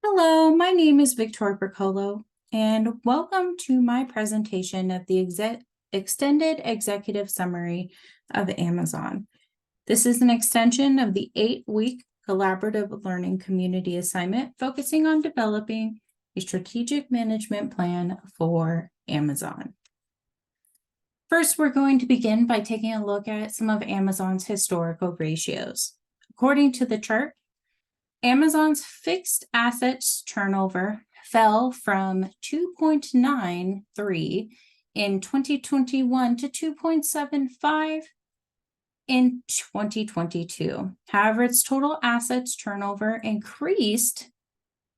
Hello, my name is Victoria Pricolo, and welcome to my presentation of the Extended Executive Summary of Amazon. This is an extension of the 8-week collaborative learning community assignment focusing on developing a strategic management plan for Amazon. First, we're going to begin by taking a look at some of Amazon's historical ratios. According to the chart, Amazon's fixed assets turnover fell from 2.93 in 2021 to 2.75 in 2022. However, its total assets turnover increased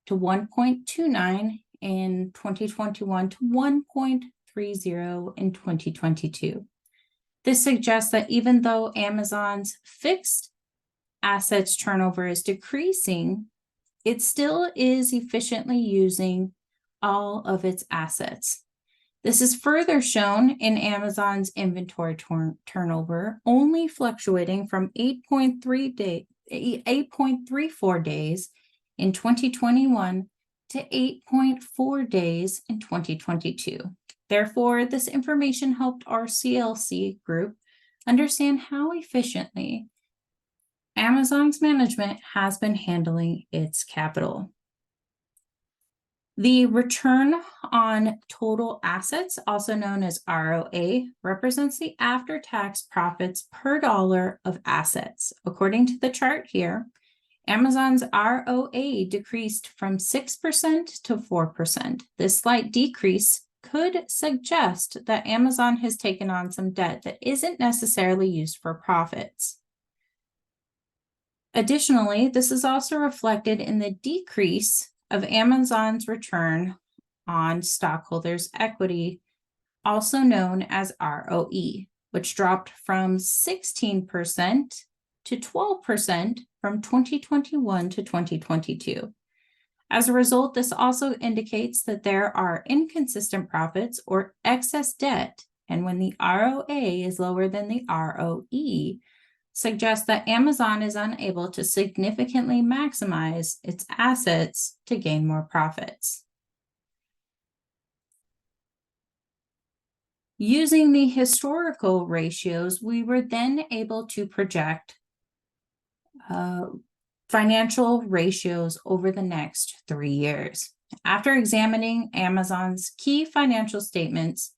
to 1.29 in 2021 to 1.30 in 2022. This suggests that even though Amazon's fixed assets turnover is decreasing, it still is efficiently using all of its assets. This is further shown in Amazon's inventory turnover, only fluctuating from 8.34 days in 2021 to 8.4 days in 2022. Therefore, this information helped our CLC group understand how efficiently Amazon's management has been handling its capital. The return on total assets, also known as ROA, represents the after-tax profits per dollar of assets. According to the chart here, Amazon's ROA decreased from 6% to 4%. This slight decrease could suggest that Amazon has taken on some debt that isn't necessarily used for profits. Additionally, this is also reflected in the decrease of Amazon's return on stockholders' equity, also known as ROE, which dropped from 16% to 12% from 2021 to 2022. As a result, this also indicates that there are inconsistent profits or excess debt, and when the ROA is lower than the ROE, suggests that Amazon is unable to significantly maximize its assets to gain more profits. Using the historical ratios, we were then able to project financial ratios over the next 3 years. After examining Amazon's key financial statements,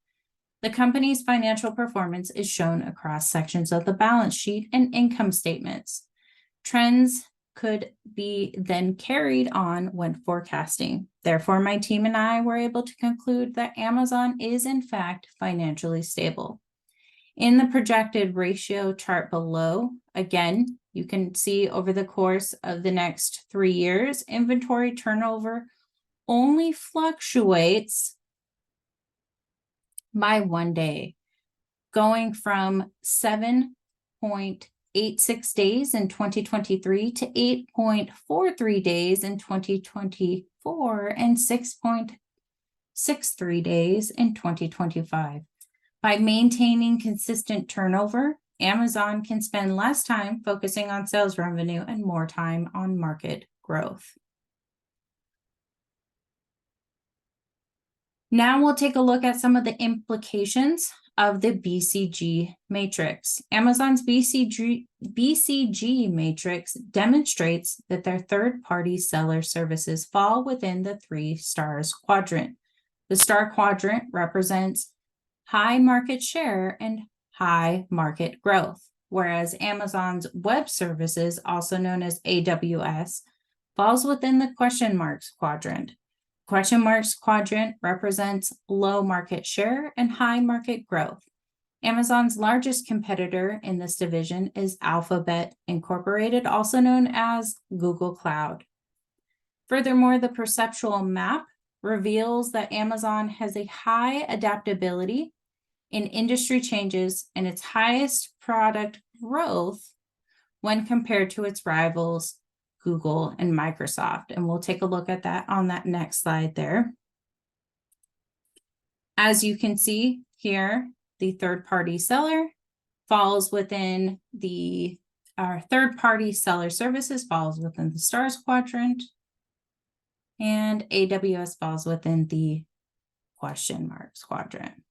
the company's financial performance is shown across sections of the balance sheet and income statements. Trends could be then carried on when forecasting. Therefore, my team and I were able to conclude that Amazon is in fact financially stable. In the projected ratio chart below, again, you can see over the course of the next 3 years, inventory turnover only fluctuates by 1 day, going from 7.86 days in 2023 to 8.43 days in 2024 and 6.63 days in 2025. By maintaining consistent turnover, Amazon can spend less time focusing on sales revenue and more time on market growth. Now we'll take a look at some of the implications of the BCG matrix. Amazon's BCG matrix demonstrates that their third-party seller services fall within the 3 stars quadrant. The star quadrant represents high market share and high market growth, whereas Amazon's web services, also known as AWS, falls within the question marks quadrant. Question marks quadrant represents low market share and high market growth. Amazon's largest competitor in this division is Alphabet Incorporated, also known as Google Cloud. Furthermore, the perceptual map reveals that Amazon has a high adaptability in industry changes and its highest product growth when compared to its rivals, Google and Microsoft. And we'll take a look at that on that next slide there. As you can see here, the third-party seller falls within our third-party seller services falls within the stars quadrant. and AWS falls within the question marks quadrant.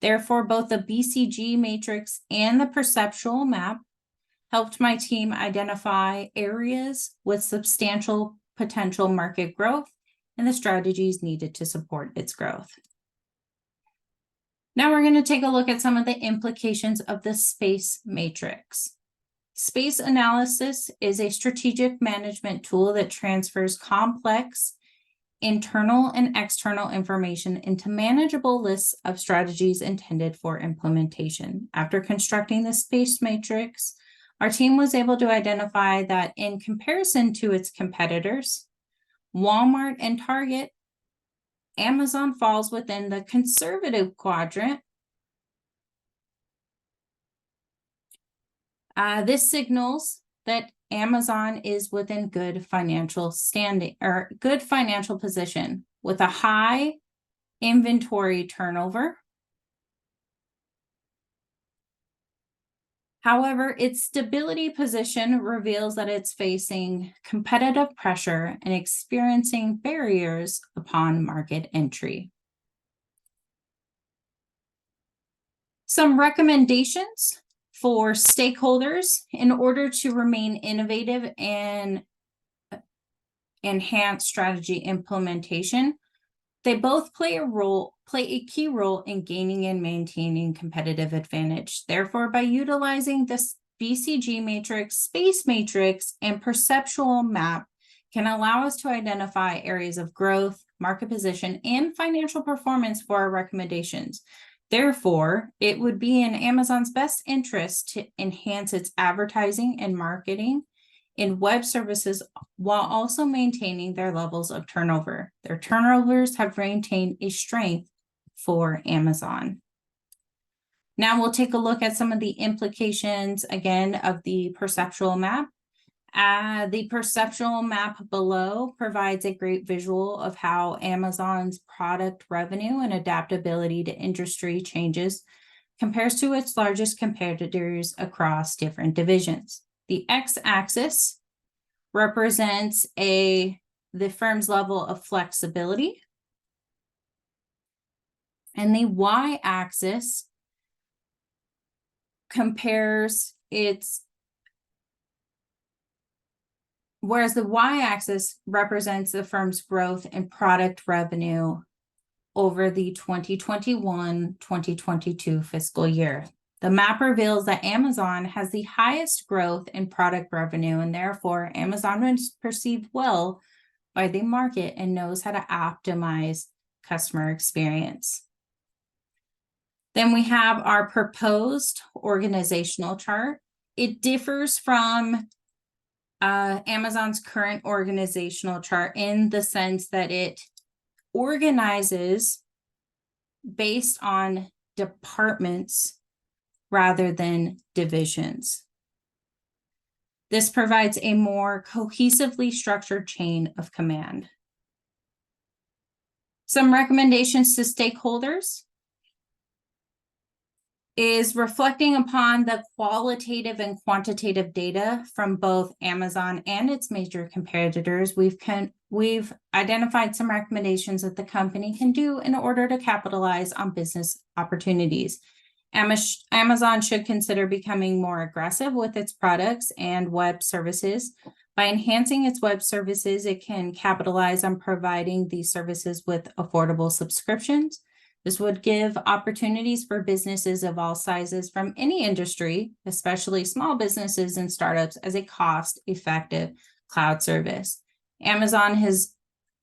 Therefore, both the BCG matrix and the perceptual map helped my team identify areas with substantial potential market growth and the strategies needed to support its growth. Now we're going to take a look at some of the implications of the space matrix. Space analysis is a strategic management tool that transfers complex internal and external information into manageable lists of strategies intended for implementation. After constructing the space matrix, our team was able to identify that in comparison to its competitors, Walmart and Target, Amazon falls within the conservative quadrant. This signals that Amazon is within good financial standing or good financial position with a high inventory turnover. However, its stability position reveals that it's facing competitive pressure and experiencing barriers upon market entry. Some recommendations for stakeholders in order to remain innovative and enhance strategy implementation. They both play a key role in gaining and maintaining competitive advantage. Therefore, by utilizing this BCG matrix, space matrix, and perceptual map can allow us to identify areas of growth, market position, and financial performance for our recommendations. Therefore, it would be in Amazon's best interest to enhance its advertising and marketing in web services while also maintaining their levels of turnover. Their turnovers have maintained a strength for Amazon. Now we'll take a look at some of the implications again of the perceptual map. The perceptual map below provides a great visual of how Amazon's product revenue and adaptability to industry changes compares to its largest competitors across different divisions. The x-axis represents the firm's level of flexibility, and the y-axis compares whereas the y-axis represents the firm's growth in product revenue over the 2021-2022 fiscal year. The map reveals that Amazon has the highest growth in product revenue, and therefore Amazon is perceived well by the market and knows how to optimize customer experience. Then we have our proposed organizational chart. It differs from Amazon's current organizational chart in the sense that it organizes based on departments rather than divisions. This provides a more cohesively structured chain of command. Some recommendations to stakeholders is reflecting upon the qualitative and quantitative data from both Amazon and its major competitors. We've identified some recommendations that the company can do in order to capitalize on business opportunities. Amazon should consider becoming more aggressive with its products and web services. By enhancing its web services, it can capitalize on providing these services with affordable subscriptions. This would give opportunities for businesses of all sizes from any industry, especially small businesses and startups, as a cost-effective cloud service. Amazon has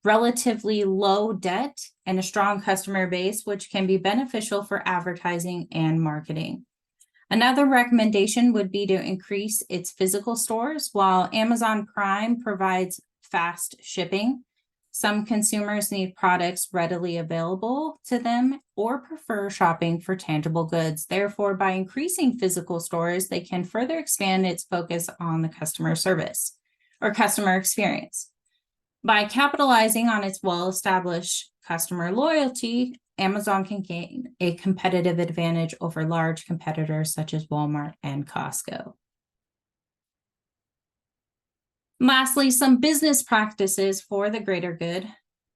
relatively low debt and a strong customer base, which can be beneficial for advertising and marketing. Another recommendation would be to increase its physical stores. While Amazon Prime provides fast shipping, some consumers need products readily available to them or prefer shopping for tangible goods. Therefore, by increasing physical stores, they can further expand its focus on the customer service or customer experience. By capitalizing on its well-established customer loyalty, Amazon can gain a competitive advantage over large competitors such as Walmart and Costco. Lastly, some business practices for the greater good.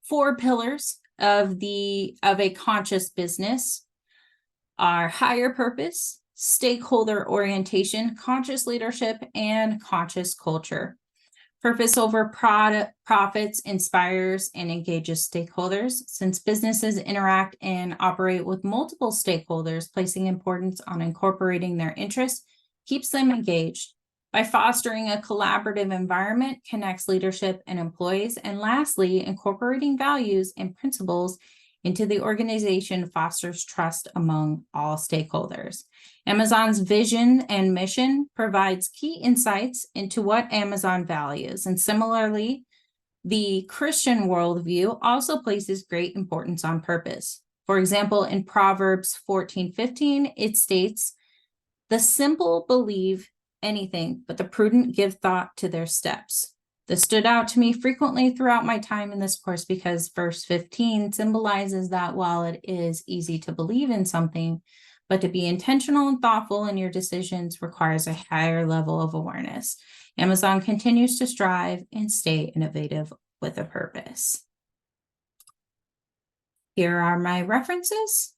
4 pillars of a conscious business are higher purpose, stakeholder orientation, conscious leadership, and conscious culture. Purpose over profits inspires and engages stakeholders. Since businesses interact and operate with multiple stakeholders, placing importance on incorporating their interests keeps them engaged. By fostering a collaborative environment, connects leadership and employees. And lastly, incorporating values and principles into the organization fosters trust among all stakeholders. Amazon's vision and mission provides key insights into what Amazon values. And similarly, the Christian worldview also places great importance on purpose. For example, in Proverbs 14:15, it states, "The simple believe anything, but the prudent give thought to their steps." This stood out to me frequently throughout my time in this course because verse 15 symbolizes that while it is easy to believe in something, but to be intentional and thoughtful in your decisions requires a higher level of awareness. Amazon continues to strive and stay innovative with a purpose. Here are my references.